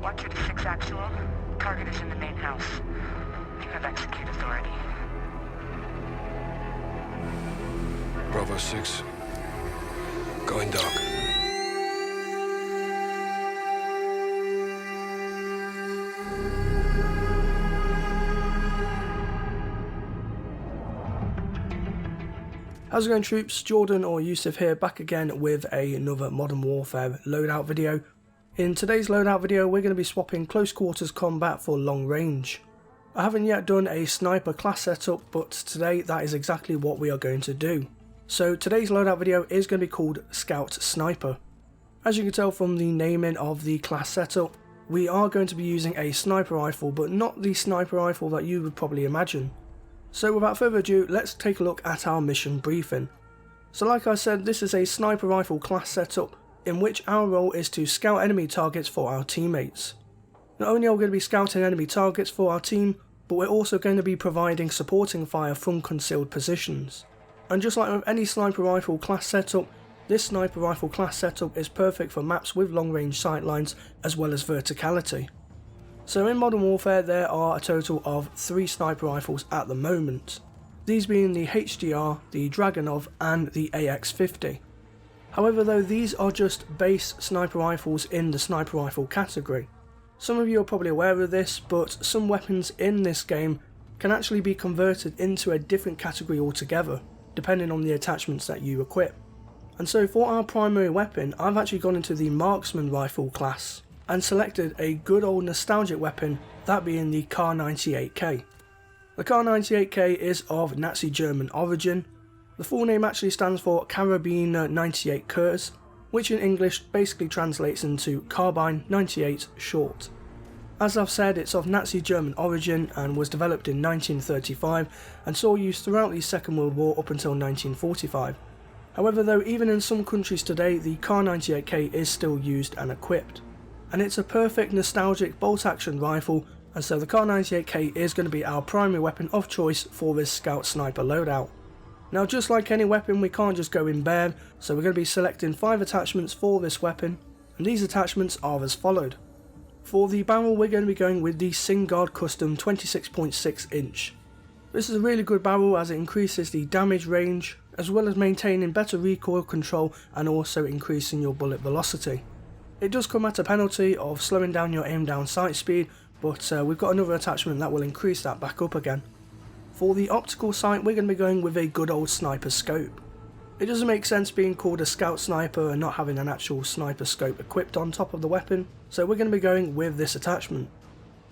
Watcher to 6 actual. Target is in the main house. You have execute authority. Bravo 6. Going dark. How's it going, troops? Jordan or Yousif here, back again with another Modern Warfare Loadout video. In today's Loadout video we're going to be swapping close quarters combat for long range. I haven't yet done a sniper class setup, but today that is exactly what we are going to do. So today's Loadout video is going to be called Scout Sniper. As you can tell from the naming of the class setup, we are going to be using a sniper rifle, but not the sniper rifle that you would probably imagine. So without further ado, let's take a look at our mission briefing. So like I said, this is a sniper rifle class setup in which our role is to scout enemy targets for our teammates. Not only are we going to be scouting enemy targets for our team, but we're also going to be providing supporting fire from concealed positions. And just like with any sniper rifle class setup, this sniper rifle class setup is perfect for maps with long range sightlines as well as verticality. So in Modern Warfare there are a total of 3 sniper rifles at the moment, these being the HDR, the Dragunov and the AX50. However though, these are just base sniper rifles in the sniper rifle category. Some of you are probably aware of this, but some weapons in this game can actually be converted into a different category altogether, depending on the attachments that you equip. And so for our primary weapon, I've actually gone into the marksman rifle class and selected a good old nostalgic weapon, that being the Kar98k. The Kar98k is of Nazi German origin. The full name actually stands for Karabiner 98 Kurz, which in English basically translates into Carbine 98 short. As I've said, it's of Nazi German origin and was developed in 1935 and saw use throughout the Second World War up until 1945. However though, even in some countries today, the Kar98k is still used and equipped. And it's a perfect nostalgic bolt action rifle, and so the Kar98k is going to be our primary weapon of choice for this scout sniper loadout. Now just like any weapon, we can't just go in bare, so we're going to be selecting 5 attachments for this weapon, and these attachments are as followed. For the barrel we're going to be going with the Singard Custom 26.6 inch. This is a really good barrel as it increases the damage range, as well as maintaining better recoil control and also increasing your bullet velocity. It does come at a penalty of slowing down your aim down sight speed, but we've got another attachment that will increase that back up again. For the optical sight we're going to be going with a good old sniper scope. It doesn't make sense being called a scout sniper and not having an actual sniper scope equipped on top of the weapon, so we're going to be going with this attachment.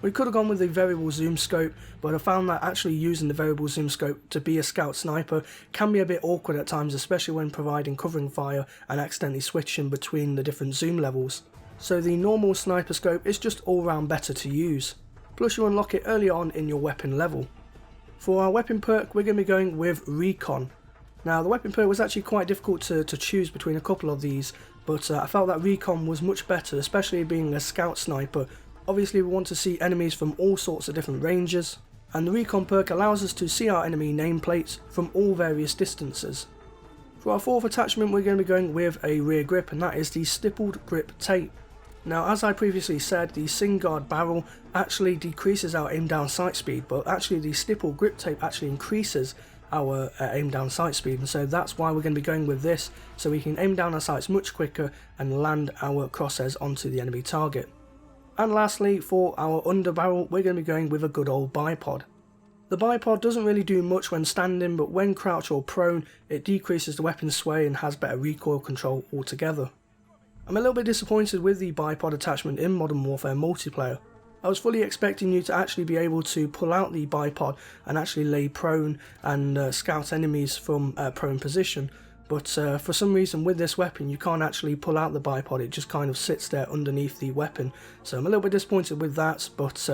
We could have gone with the variable zoom scope, but I found that actually using the variable zoom scope to be a scout sniper can be a bit awkward at times, especially when providing covering fire and accidentally switching between the different zoom levels. So the normal sniper scope is just all round better to use, plus you unlock it early on in your weapon level. For our weapon perk we're going to be going with Recon. Now the weapon perk was actually quite difficult to choose between a couple of these, but I felt that Recon was much better, especially being a scout sniper. Obviously we want to see enemies from all sorts of different ranges, and the Recon perk allows us to see our enemy nameplates from all various distances. For our 4th attachment we're going to be going with a rear grip, and that is the stippled grip tape. Now as I previously said, the Singard barrel actually decreases our aim down sight speed, but actually the stippled grip tape actually increases our aim down sight speed, and so that's why we're going to be going with this, so we can aim down our sights much quicker and land our crosshairs onto the enemy target. And lastly, for our underbarrel we're going to be going with a good old bipod. The bipod doesn't really do much when standing, but when crouched or prone it decreases the weapon's sway and has better recoil control altogether. I'm a little bit disappointed with the bipod attachment in Modern Warfare multiplayer. I was fully expecting you to actually be able to pull out the bipod and actually lay prone and scout enemies from prone position, but for some reason with this weapon you can't actually pull out the bipod, it just kind of sits there underneath the weapon. So I'm a little bit disappointed with that, but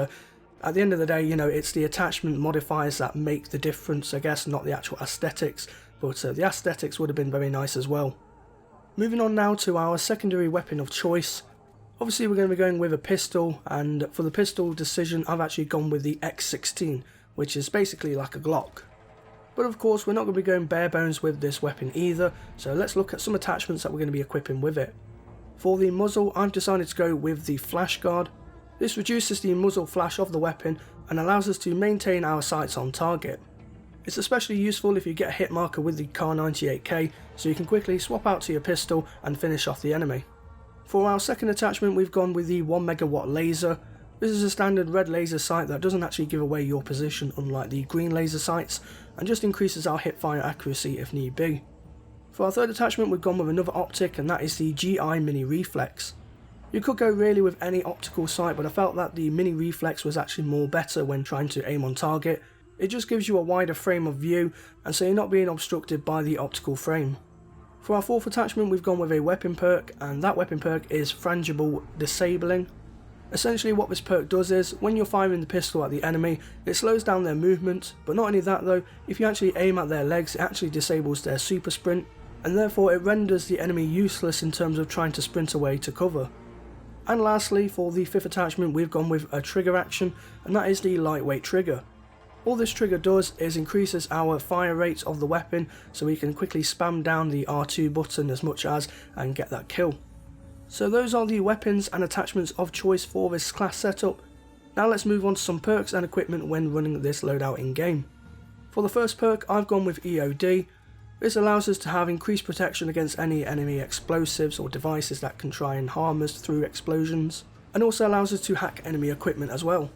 at the end of the day, you know, it's the attachment modifiers that make the difference, I guess, not the actual aesthetics, but the aesthetics would have been very nice as well. Moving on now to our secondary weapon of choice. Obviously we're going to be going with a pistol, and for the pistol decision I've actually gone with the X16, which is basically like a Glock. But of course we're not going to be going bare bones with this weapon either, so let's look at some attachments that we're going to be equipping with it. For the muzzle I've decided to go with the flash guard. This reduces the muzzle flash of the weapon and allows us to maintain our sights on target. It's especially useful if you get a hit marker with the Kar98k, so you can quickly swap out to your pistol and finish off the enemy. For our second attachment, we've gone with the 1 megawatt laser. This is a standard red laser sight that doesn't actually give away your position unlike the green laser sights, and just increases our hipfire accuracy if need be. For our third attachment, we've gone with another optic, and that is the GI Mini Reflex. You could go really with any optical sight, but I felt that the Mini Reflex was actually more better when trying to aim on target. It just gives you a wider frame of view, and so you're not being obstructed by the optical frame. For our fourth attachment, we've gone with a weapon perk, and that weapon perk is Frangible Disabling. Essentially what this perk does is, when you're firing the pistol at the enemy, it slows down their movement, but not only that though, if you actually aim at their legs, it actually disables their super sprint, and therefore it renders the enemy useless in terms of trying to sprint away to cover. And lastly, for the fifth attachment, we've gone with a trigger action, and that is the lightweight trigger. All this trigger does is increases our fire rate of the weapon, so we can quickly spam down the R2 button as much as and get that kill. So those are the weapons and attachments of choice for this class setup. Now let's move on to some perks and equipment when running this loadout in game. For the first perk, I've gone with EOD. This allows us to have increased protection against any enemy explosives or devices that can try and harm us through explosions, and also allows us to hack enemy equipment as well.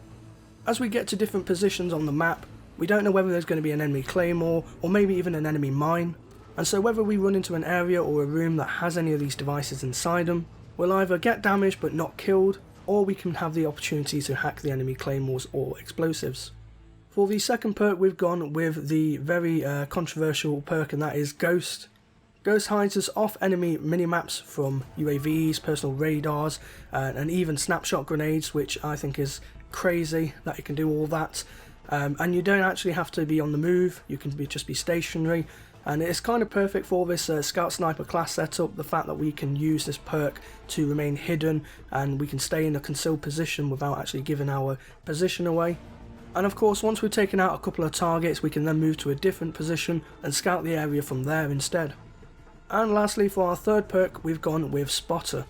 As we get to different positions on the map, we don't know whether there's going to be an enemy claymore or maybe even an enemy mine, and so whether we run into an area or a room that has any of these devices inside them, we'll either get damaged but not killed, or we can have the opportunity to hack the enemy claymores or explosives. For the second perk, we've gone with the very controversial perk, and that is Ghost. Ghost hides us off enemy minimaps from UAVs, personal radars, and even snapshot grenades, which I think is crazy that it can do all that. And you don't actually have to be on the move, you can just be stationary. And it's kind of perfect for this Scout Sniper class setup, the fact that we can use this perk to remain hidden and we can stay in a concealed position without actually giving our position away. And of course, once we've taken out a couple of targets, we can then move to a different position and scout the area from there instead. And lastly, for our third perk, we've gone with Spotter.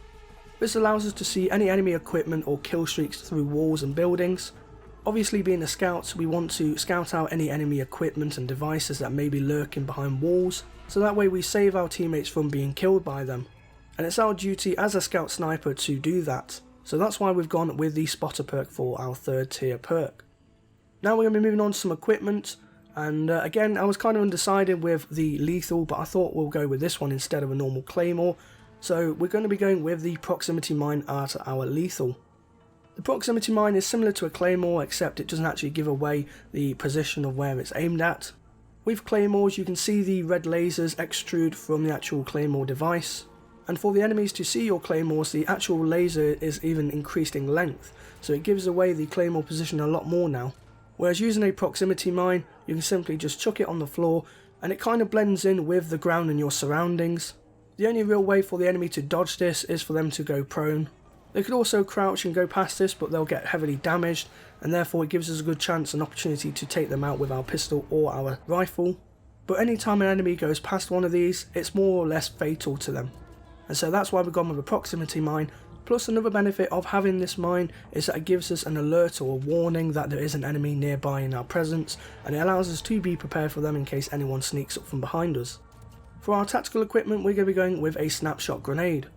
This allows us to see any enemy equipment or kill streaks through walls and buildings. Obviously, being a scout, we want to scout out any enemy equipment and devices that may be lurking behind walls, so that way we save our teammates from being killed by them. And it's our duty as a scout sniper to do that, so that's why we've gone with the Spotter perk for our third tier perk. Now we're going to be moving on to some equipment, and again I was kind of undecided with the lethal, but I thought we'll go with this one instead of a normal claymore, so we're going to be going with the proximity mine as our lethal. The proximity mine is similar to a claymore, except it doesn't actually give away the position of where it's aimed at. With claymores, you can see the red lasers extrude from the actual claymore device, and for the enemies to see your claymores, the actual laser is even increased in length, so it gives away the claymore position a lot more now. Whereas using a proximity mine, you can simply just chuck it on the floor, and it kind of blends in with the ground and your surroundings. The only real way for the enemy to dodge this is for them to go prone. They could also crouch and go past this, but they'll get heavily damaged, and therefore it gives us a good chance and opportunity to take them out with our pistol or our rifle. But anytime an enemy goes past one of these, it's more or less fatal to them. And so that's why we've gone with a proximity mine. Plus, another benefit of having this mine is that it gives us an alert or a warning that there is an enemy nearby in our presence, and it allows us to be prepared for them in case anyone sneaks up from behind us. For our tactical equipment, we're going to be going with a snapshot grenade.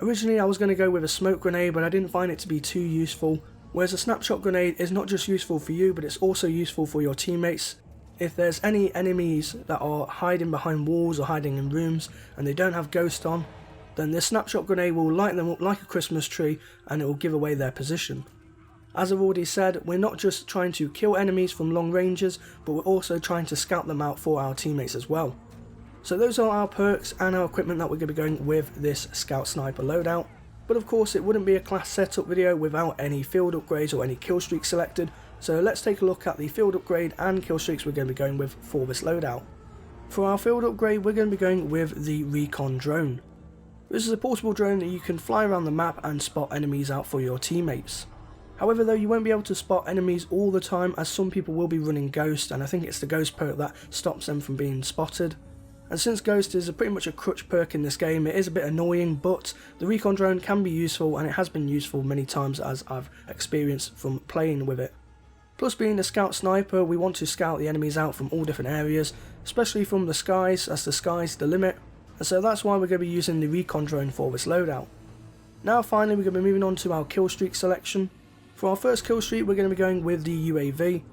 Originally I was going to go with a smoke grenade, but I didn't find it to be too useful, whereas a snapshot grenade is not just useful for you, but it's also useful for your teammates. If there's any enemies that are hiding behind walls or hiding in rooms and they don't have ghost on, then this snapshot grenade will light them up like a Christmas tree and it will give away their position. As I've already said, we're not just trying to kill enemies from long ranges, but we're also trying to scout them out for our teammates as well. So those are our perks and our equipment that we're going to be going with this Scout Sniper loadout. But of course it wouldn't be a class setup video without any field upgrades or any kill streaks selected, so let's take a look at the field upgrade and kill streaks we're going to be going with for this loadout. For our field upgrade, we're going to be going with the Recon Drone. This is a portable drone that you can fly around the map and spot enemies out for your teammates. However though, you won't be able to spot enemies all the time, as some people will be running Ghost, and I think it's the Ghost perk that stops them from being spotted. And since Ghost is pretty much a crutch perk in this game, it is a bit annoying, but the recon drone can be useful, and it has been useful many times as I've experienced from playing with it. Plus, being a scout sniper, we want to scout the enemies out from all different areas, especially from the skies, as the sky's the limit, and so that's why we're going to be using the recon drone for this loadout. Now finally we're going to be moving on to our kill streak selection. For our first kill streak we're going to be going with the UAV.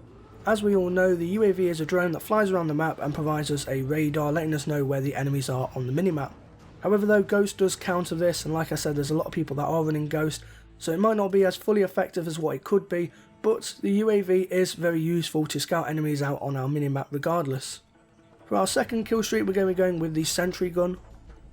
As we all know, the UAV is a drone that flies around the map and provides us a radar letting us know where the enemies are on the minimap. However though, Ghost does counter this, and like I said, there's a lot of people that are running Ghost, so it might not be as fully effective as what it could be, but the UAV is very useful to scout enemies out on our minimap regardless. For our second kill streak we're going to be going with the sentry gun.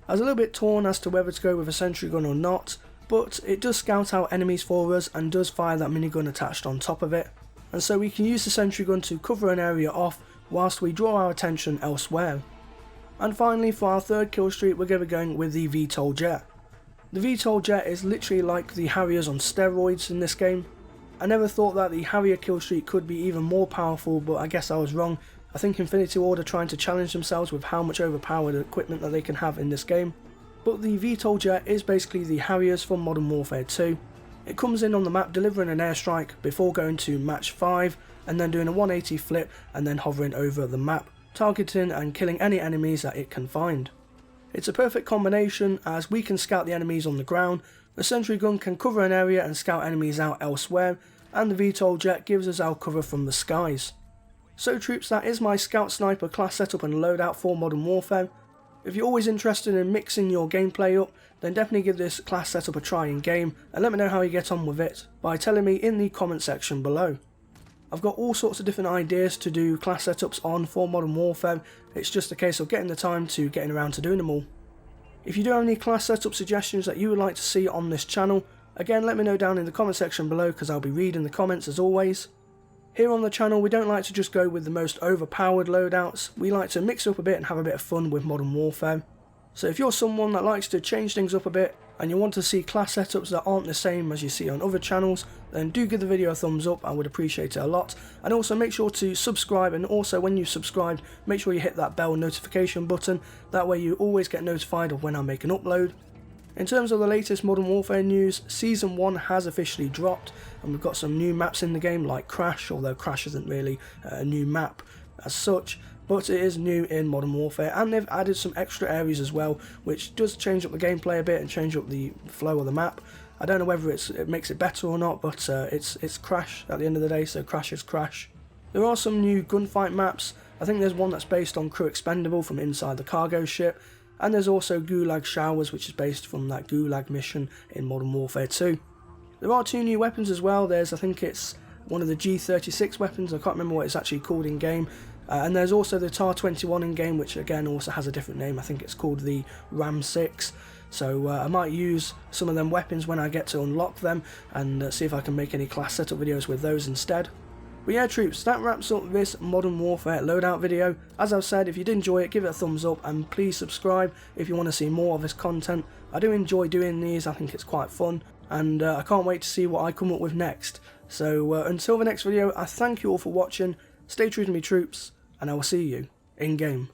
I was a little bit torn as to whether to go with a sentry gun or not, but it does scout out enemies for us and does fire that minigun attached on top of it, and so we can use the sentry gun to cover an area off whilst we draw our attention elsewhere. And finally, for our third kill streak we're going to be going with the VTOL jet. The VTOL jet is literally like the Harriers on steroids in this game. I never thought that the Harrier kill streak could be even more powerful, but I guess I was wrong. I think Infinity Ward are trying to challenge themselves with how much overpowered equipment that they can have in this game. But the VTOL jet is basically the Harriers from Modern Warfare 2. It comes in on the map delivering an airstrike before going to match 5 and then doing a 180 flip and then hovering over the map, targeting and killing any enemies that it can find. It's a perfect combination as we can scout the enemies on the ground, the sentry gun can cover an area and scout enemies out elsewhere, and the VTOL jet gives us our cover from the skies. So troops, that is my scout sniper class setup and loadout for Modern Warfare. If you're always interested in mixing your gameplay up, then definitely give this class setup a try in game and let me know how you get on with it by telling me in the comment section below. I've got all sorts of different ideas to do class setups on for Modern Warfare, it's just a case of getting the time to getting around to doing them all. If you do have any class setup suggestions that you would like to see on this channel, again let me know down in the comment section below because I'll be reading the comments as always. Here on the channel we don't like to just go with the most overpowered loadouts, we like to mix up a bit and have a bit of fun with Modern Warfare. So if you're someone that likes to change things up a bit and you want to see class setups that aren't the same as you see on other channels, then do give the video a thumbs up, I would appreciate it a lot. And also make sure to subscribe, and also when you've subscribed make sure you hit that bell notification button, that way you always get notified of when I make an upload. In terms of the latest Modern Warfare news, Season 1 has officially dropped and we've got some new maps in the game like Crash, although Crash isn't really a new map as such, but it is new in Modern Warfare, and they've added some extra areas as well, which does change up the gameplay a bit and change up the flow of the map. I don't know whether it makes it better or not, but it's Crash at the end of the day, so Crash is Crash. There are some new gunfight maps. I think there's one that's based on Crew Expendable from inside the cargo ship, and there's also Gulag Showers, which is based from that Gulag mission in Modern Warfare 2. There are 2 new weapons as well. There's, I think it's one of the G36 weapons, I can't remember what it's actually called in game. And there's also the TAR-21 in game, which again also has a different name. I think it's called the Ram 6. So I might use some of them weapons when I get to unlock them and see if I can make any class setup videos with those instead. But yeah troops, that wraps up this Modern Warfare loadout video. As I've said, if you did enjoy it, give it a thumbs up and please subscribe if you want to see more of this content. I do enjoy doing these, I think it's quite fun, and I can't wait to see what I come up with next. So until the next video, I thank you all for watching, stay true to me troops, and I will see you in game.